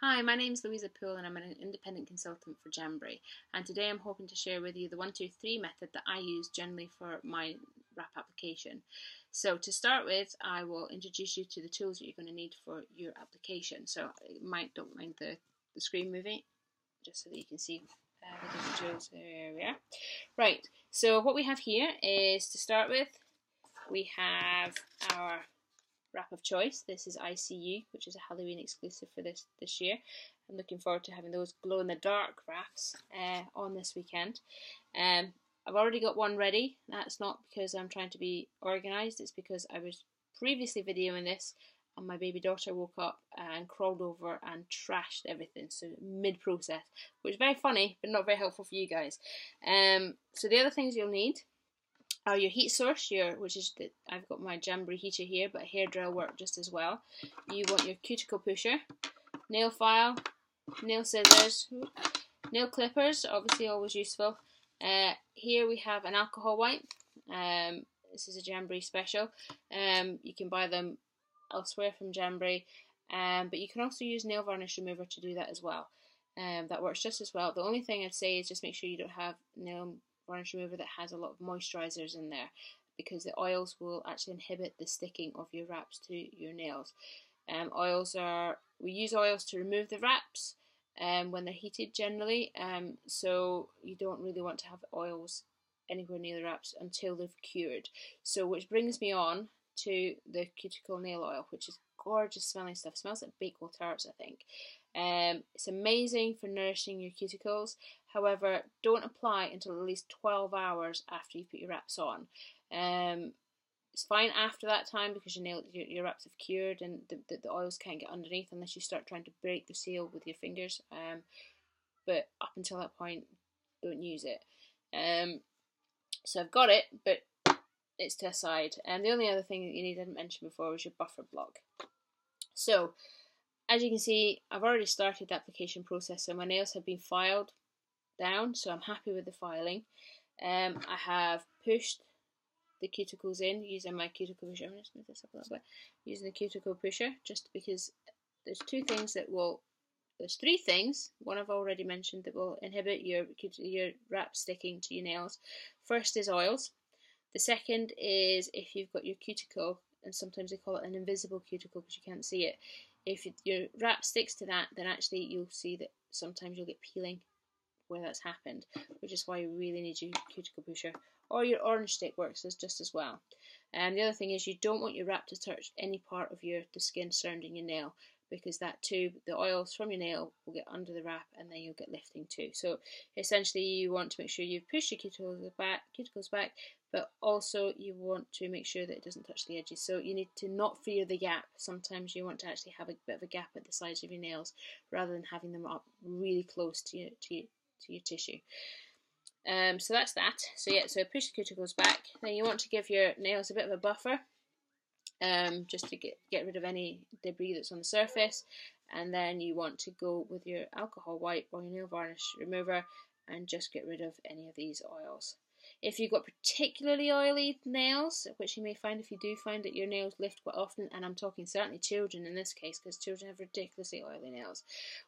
Hi, my name is Louisa Poole and I'm an independent consultant for Jamberry, and today I'm hoping to share with you the 1-2-3 method that I use generally for my wrap application. So to start with, I will introduce you to the tools that you're going to need for your application. So don't mind the screen moving, just so that you can see the different tools. There we are. Right, so what we have here is, to start with, we have our wrap of choice. This is ICU, which is a Halloween exclusive for this year. I'm looking forward to having those glow in the dark wraps on this weekend. I've already got one ready. That's not because I'm trying to be organised, it's because I was previously videoing this and my baby daughter woke up and crawled over and trashed everything, so mid-process, which is very funny but not very helpful for you guys. So the other things you'll need are your heat source, I've got my Jamberry heater here, but a hair dryer work just as well. You want your cuticle pusher, nail file, nail scissors, nail clippers, obviously always useful. Here we have an alcohol wipe. This is a Jamberry special. You can buy them elsewhere from Jamberry, but you can also use nail varnish remover to do that as well. That works just as well. The only thing I'd say is just make sure you don't have nail varnish remover that has a lot of moisturizers in there, because the oils will actually inhibit the sticking of your wraps to your nails. We use oils to remove the wraps when they're heated generally, so you don't really want to have oils anywhere near the wraps until they've cured. So which brings me on to the cuticle nail oil, which is gorgeous smelling stuff. It smells like Bakewell tarts, I think. It's amazing for nourishing your cuticles. However, don't apply until at least 12 hours after you put your wraps on. It's fine after that time because your wraps have cured and the oils can't get underneath unless you start trying to break the seal with your fingers. But up until that point, don't use it. So I've got it, but it's to a side. And the only other thing that you didn't mention before was your buffer block. So, as you can see, I've already started the application process, so my nails have been filed down, so I'm happy with the filing. I have pushed the cuticles in using my cuticle pusher. I'm going to move this up a little bit. Using the cuticle pusher, just because there's three things, one I've already mentioned, that will inhibit your wrap sticking to your nails. First is oils. The second is if you've got your cuticle, and sometimes they call it an invisible cuticle because you can't see it. If your wrap sticks to that, then actually you'll see that sometimes you'll get peeling where that's happened, which is why you really need your cuticle pusher. Or your orange stick works just as well. And the other thing is, you don't want your wrap to touch any part of the skin surrounding your nail, because that too, the oils from your nail will get under the wrap and then you'll get lifting too. So essentially you want to make sure you've pushed your cuticles back, but also you want to make sure that it doesn't touch the edges. So you need to not fear the gap. Sometimes you want to actually have a bit of a gap at the sides of your nails rather than having them up really close to your tissue. So that's that. So push the cuticles back. Then you want to give your nails a bit of a buffer, just to get rid of any debris that's on the surface. And then you want to go with your alcohol wipe or your nail varnish remover and just get rid of any of these oils. If you've got particularly oily nails, which you may find if you do find that your nails lift quite often, and I'm talking certainly children in this case, because children have ridiculously oily nails,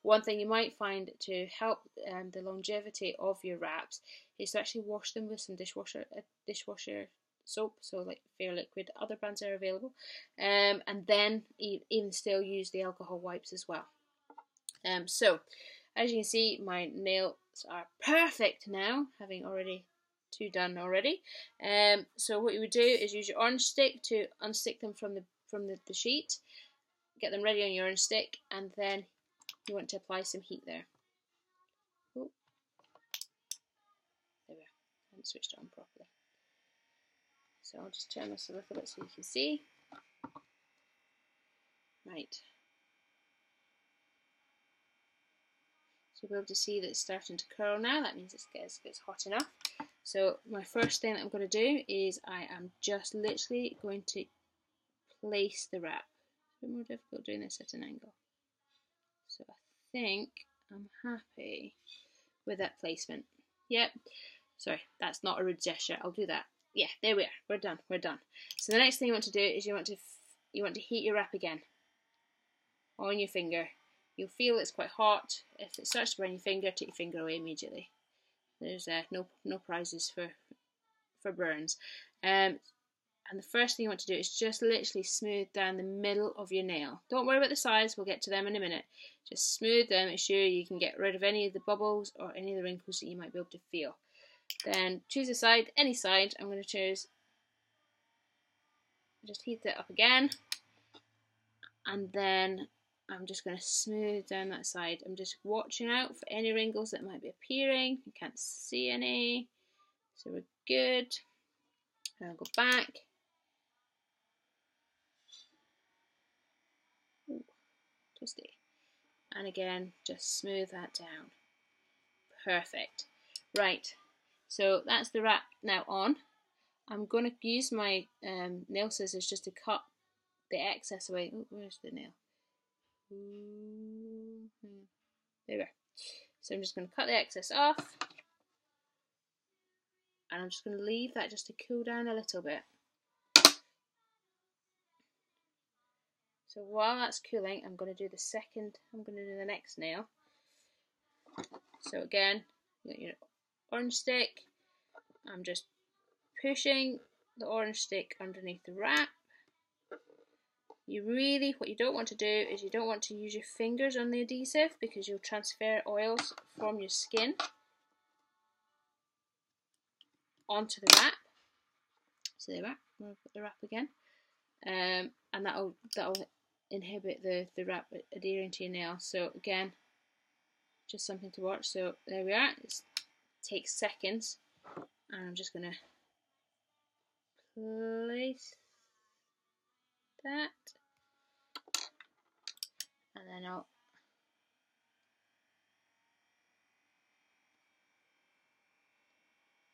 one thing you might find to help the longevity of your wraps is to actually wash them with some dishwasher soap, so like Fair Liquid. Other brands are available, and then even still use the alcohol wipes as well. So as you can see, my nails are perfect now, having already two done already. So what you would do is use your orange stick to unstick them from the sheet, get them ready on your orange stick, and then you want to apply some heat there. Oh, there we are. I haven't switched it on properly. So I'll just turn this a little bit so you can see. Right. So you'll be able to see that it's starting to curl now. That means it gets hot enough. So my first thing that I'm going to do is I am just literally going to place the wrap. It's a bit more difficult doing this at an angle. So I think I'm happy with that placement. Yep. Sorry, that's not a rude gesture. I'll do that. Yeah, there we are. We're done. So the next thing you want to do is you want to heat your wrap again on your finger. You'll feel it's quite hot. If it starts to burn your finger, take your finger away immediately. There's no prizes for burns. And the first thing you want to do is just literally smooth down the middle of your nail. Don't worry about the sides, we'll get to them in a minute. Just smooth them, make sure you can get rid of any of the bubbles or any of the wrinkles that you might be able to feel. Then choose a side, any side. I'm going to choose, just heat it up again, and then I'm just going to smooth down that side. I'm just watching out for any wrinkles that might be appearing. You can't see any, so we're good. And I'll go back. Ooh, twisty. And again, just smooth that down. Perfect. Right, so that's the wrap now on. I'm going to use my nail scissors just to cut the excess away. Oh, where's the nail? There we are. So I'm just going to cut the excess off, and I'm just going to leave that just to cool down a little bit. So while that's cooling, I'm going to do the next nail. So again, you got your orange stick. I'm just pushing the orange stick underneath the wrap. What you don't want to do is you don't want to use your fingers on the adhesive, because you'll transfer oils from your skin onto the wrap. So there we are. I'm going to put the wrap again, and that'll inhibit the wrap adhering to your nail. So again, just something to watch. So there we are. It takes seconds, and I'm just going to place that, and then I'll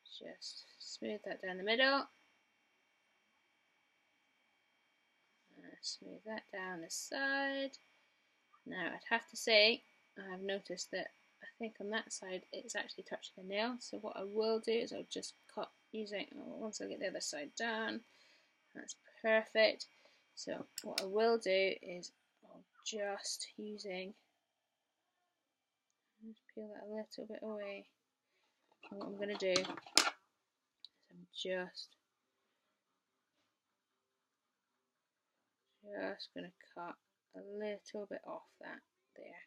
just smooth that down the middle, smooth that down the side. Now I'd have to say, I've noticed that I think on that side it's actually touching the nail, so what I will do is I'll just cut once I get the other side done. That's perfect. So what I will do is I'll just peel that a little bit away. And what I'm going to do is I'm just going to cut a little bit off that there.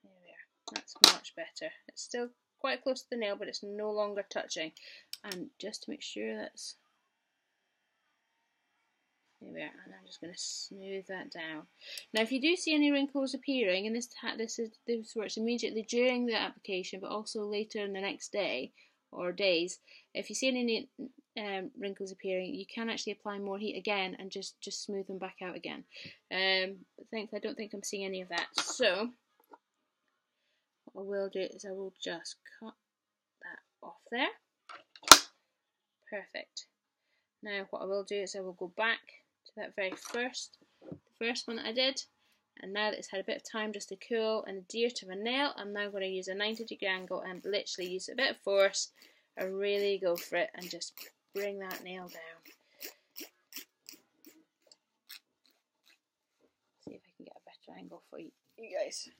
There we are. That's much better. It's still quite close to the nail, but it's no longer touching. And just to make sure that's, there we are, and I'm just going to smooth that down. Now if you do see any wrinkles appearing, and this works immediately during the application, but also later in the next day or days, if you see any wrinkles appearing, you can actually apply more heat again and just smooth them back out again. I don't think I'm seeing any of that. So what I will do is I will just cut that off there. Perfect. Now what I will do is I will go back to that the first one that I did, and now that it's had a bit of time just to cool and adhere to my nail, I'm now going to use a 90-degree angle and literally use a bit of force and really go for it and just bring that nail down. See if I can get a better angle for you guys.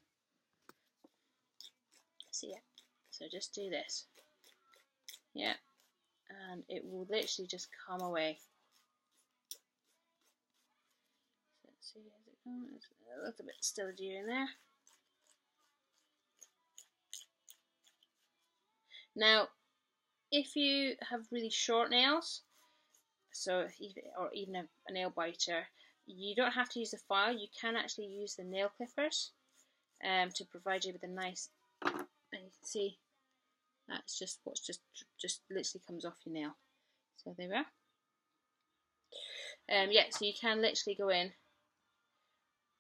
See it? So just do this. Yeah. And it will literally just come away. So let's see, has it come? It's a little bit still adhering there. Now, if you have really short nails, or even a nail biter, you don't have to use the file. You can actually use the nail clippers to provide you with a nice, and you can see that's just what's just literally comes off your nail. So there we are. Yeah, so you can literally go in,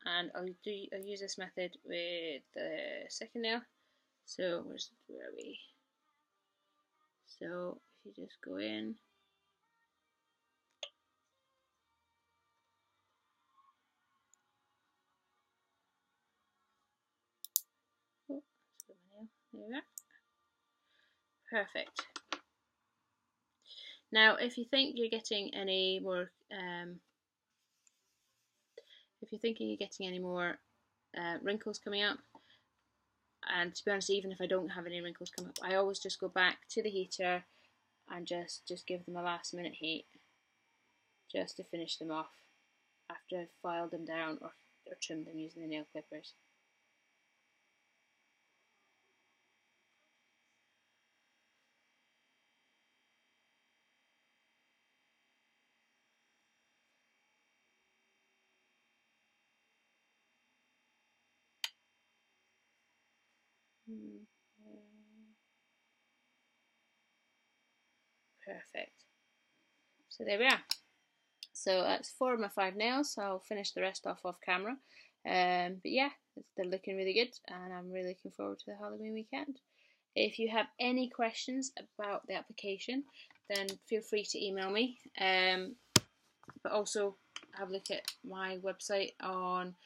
and I'll use this method with the second nail. So where are we? So if you just go in, oh, that's my nail. There we are. Perfect. Now, if you think you're getting any more if you're thinking you're getting any more wrinkles coming up, and to be honest, even if I don't have any wrinkles come up, I always just go back to the heater and just give them a last minute heat just to finish them off after I've filed them down or trimmed them using the nail clippers. Perfect. So there we are. So that's 4 of my 5 nails. So I'll finish the rest off camera. But yeah, they're looking really good, and I'm really looking forward to the Halloween weekend. If you have any questions about the application, then feel free to email me. But also have a look at my website on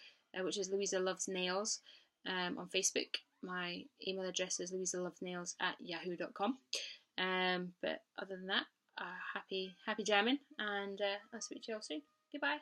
which is Louisa Loves Nails on Facebook. My email address is louisalovenails@yahoo.com. But other than that, happy jamming, and I'll speak to you all soon. Goodbye.